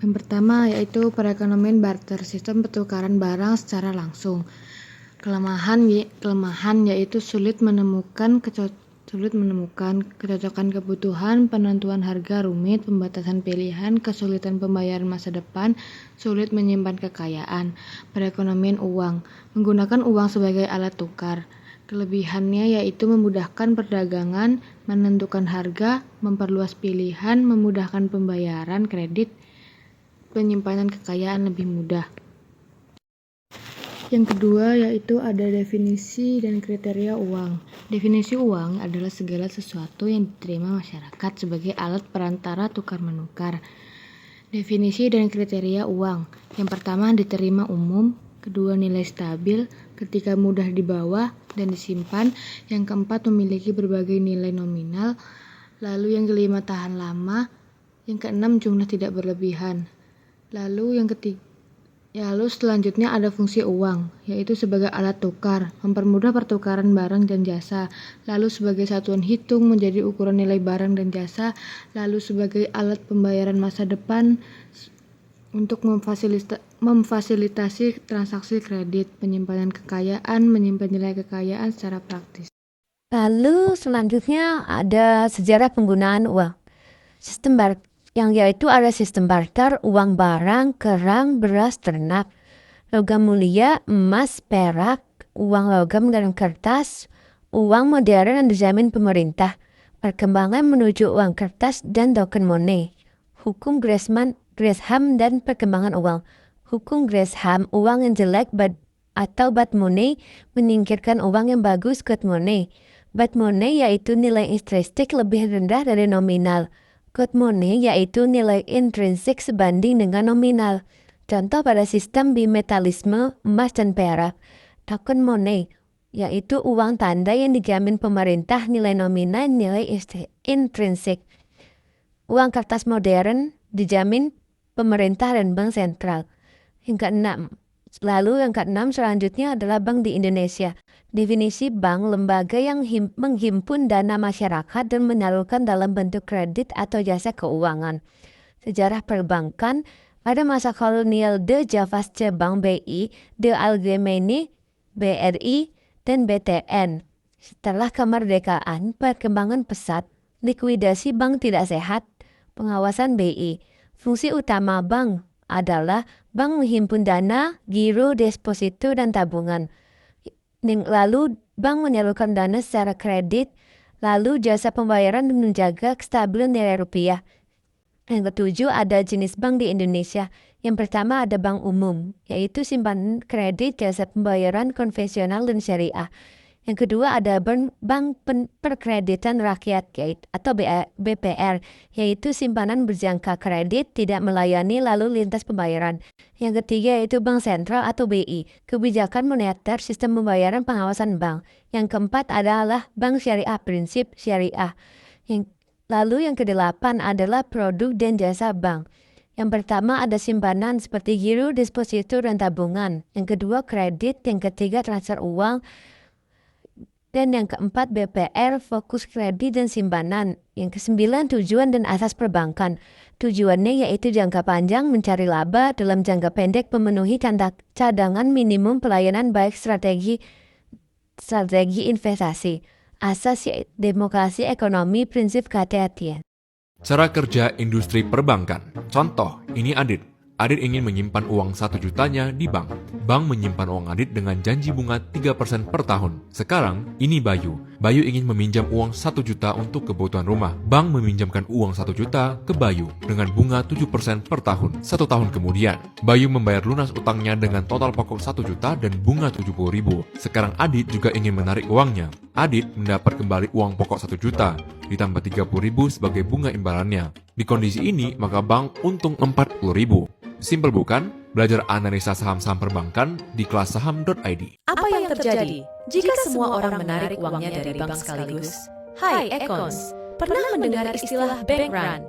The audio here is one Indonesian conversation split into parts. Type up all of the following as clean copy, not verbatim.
Yang pertama yaitu perekonomian barter, sistem pertukaran barang secara langsung. Kelemahan yaitu sulit menemukan kecocokan kebutuhan, penentuan harga rumit, pembatasan pilihan, kesulitan pembayaran masa depan, sulit menyimpan kekayaan. Perekonomian uang, menggunakan uang sebagai alat tukar. Kelebihannya yaitu memudahkan perdagangan, menentukan harga, memperluas pilihan, memudahkan pembayaran kredit, penyimpanan kekayaan lebih mudah. Yang kedua yaitu ada definisi dan kriteria uang. Definisi uang adalah segala sesuatu yang diterima masyarakat sebagai alat perantara tukar-menukar. Definisi dan kriteria uang. Yang pertama, diterima umum. Kedua, nilai stabil ketika mudah dibawa dan disimpan. Yang keempat, memiliki berbagai nilai nominal. Lalu yang kelima, tahan lama. Yang keenam, jumlah tidak berlebihan. Lalu selanjutnya ada fungsi uang, yaitu sebagai alat tukar, mempermudah pertukaran barang dan jasa. Lalu sebagai satuan hitung menjadi ukuran nilai barang dan jasa. Lalu sebagai alat pembayaran masa depan untuk memfasilitasi transaksi kredit, penyimpanan kekayaan, menyimpan nilai kekayaan secara praktis. Lalu selanjutnya ada sejarah penggunaan uang. Yaitu ada sistem barter, uang barang, kerang, beras, ternak, logam mulia, emas, perak, uang logam dan kertas, uang modern yang dijamin pemerintah, perkembangan menuju uang kertas dan token money, hukum Gresham dan perkembangan uang. Hukum Gresham, uang yang jelek atau bad money, menyingkirkan uang yang bagus, good money. Bad money yaitu nilai intrinsik lebih rendah dari nominal. Good money yaitu nilai intrinsik sebanding dengan nominal. Contoh pada sistem bimetalisme emas dan perak. Token money yaitu uang tanda yang dijamin pemerintah, nilai nominal, nilai intrinsik. Uang kertas modern dijamin pemerintah dan bank sentral. Lalu yang keenam selanjutnya adalah bank di Indonesia. Definisi bank, lembaga yang menghimpun dana masyarakat dan menyalurkan dalam bentuk kredit atau jasa keuangan. Sejarah perbankan, pada masa kolonial de Javasche Bank BI, de Algemene BRI, dan BTN. Setelah kemerdekaan, perkembangan pesat, likuidasi bank tidak sehat, pengawasan BI. Fungsi utama bank adalah bank menghimpun dana, giro, deposito, dan tabungan. Lalu bank menyalurkan dana secara kredit, lalu jasa pembayaran dan menjaga kestabilan nilai rupiah. Yang ketujuh ada jenis bank di Indonesia. Yang pertama ada bank umum, yaitu simpanan kredit, jasa pembayaran konvensional dan syariah. Yang kedua ada bank perkreditan rakyat atau BPR, yaitu simpanan berjangka kredit, tidak melayani lalu lintas pembayaran. Yang ketiga yaitu bank sentral atau BI, kebijakan moneter, sistem pembayaran, pengawasan bank. Yang keempat adalah bank syariah, prinsip syariah. Lalu yang kedelapan adalah produk dan jasa bank. Yang pertama ada simpanan seperti giro, deposito, dan tabungan. Yang kedua kredit, yang ketiga transfer uang. Dan yang keempat BPR, fokus kredit dan simpanan. Yang kesembilan tujuan dan asas perbankan. Tujuannya yaitu jangka panjang mencari laba, dalam jangka pendek memenuhi cadangan minimum pelayanan baik strategi investasi. Asas demokrasi ekonomi, prinsip kehati-hatian. Cara kerja industri perbankan. Contoh, ini Adit. Adit ingin menyimpan uang 1 jutanya di bank. Bank menyimpan uang Adit dengan janji bunga 3% per tahun. Sekarang, ini Bayu. Bayu ingin meminjam uang 1 juta untuk kebutuhan rumah. Bank meminjamkan uang 1 juta ke Bayu dengan bunga 7% per tahun. 1 tahun kemudian, Bayu membayar lunas utangnya dengan total pokok 1 juta dan bunga 70.000. Sekarang Adit juga ingin menarik uangnya. Adit mendapat kembali uang pokok 1 juta, ditambah 30.000 sebagai bunga imbalannya. Di kondisi ini, maka bank untung 40.000. Simpel bukan? Belajar analisa saham-saham perbankan di kelas saham.id. Apa yang terjadi jika semua orang menarik uangnya dari bank sekaligus? Hai Ekons, pernah mendengar istilah bank run?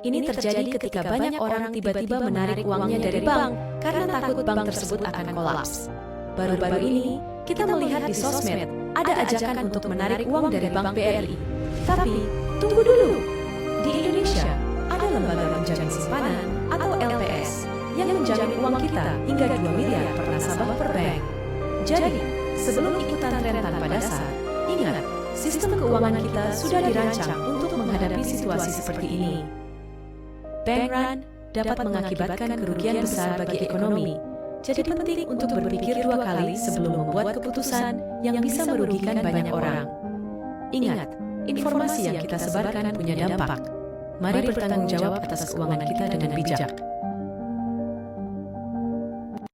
Ini terjadi ketika banyak orang tiba-tiba menarik uangnya dari bank karena takut bank tersebut akan kolaps. Baru-baru ini, kita melihat di sosmed ada ajakan untuk menarik uang dari bank BRI. Tapi, tunggu dulu. Di Indonesia, ada lembaga penjamin simpanan atau LPS yang menjamin uang kita hingga 2 miliar per nasabah per bank. Jadi, sebelum ikutan tren tanpa dasar, ingat, sistem keuangan kita sudah dirancang untuk menghadapi situasi seperti ini. Bank run dapat mengakibatkan kerugian besar bagi ekonomi. Jadi penting untuk berpikir 2 kali sebelum membuat keputusan yang bisa merugikan banyak orang. Ingat, informasi yang kita sebarkan punya dampak. Mari bertanggung jawab atas keuangan kita dengan bijak.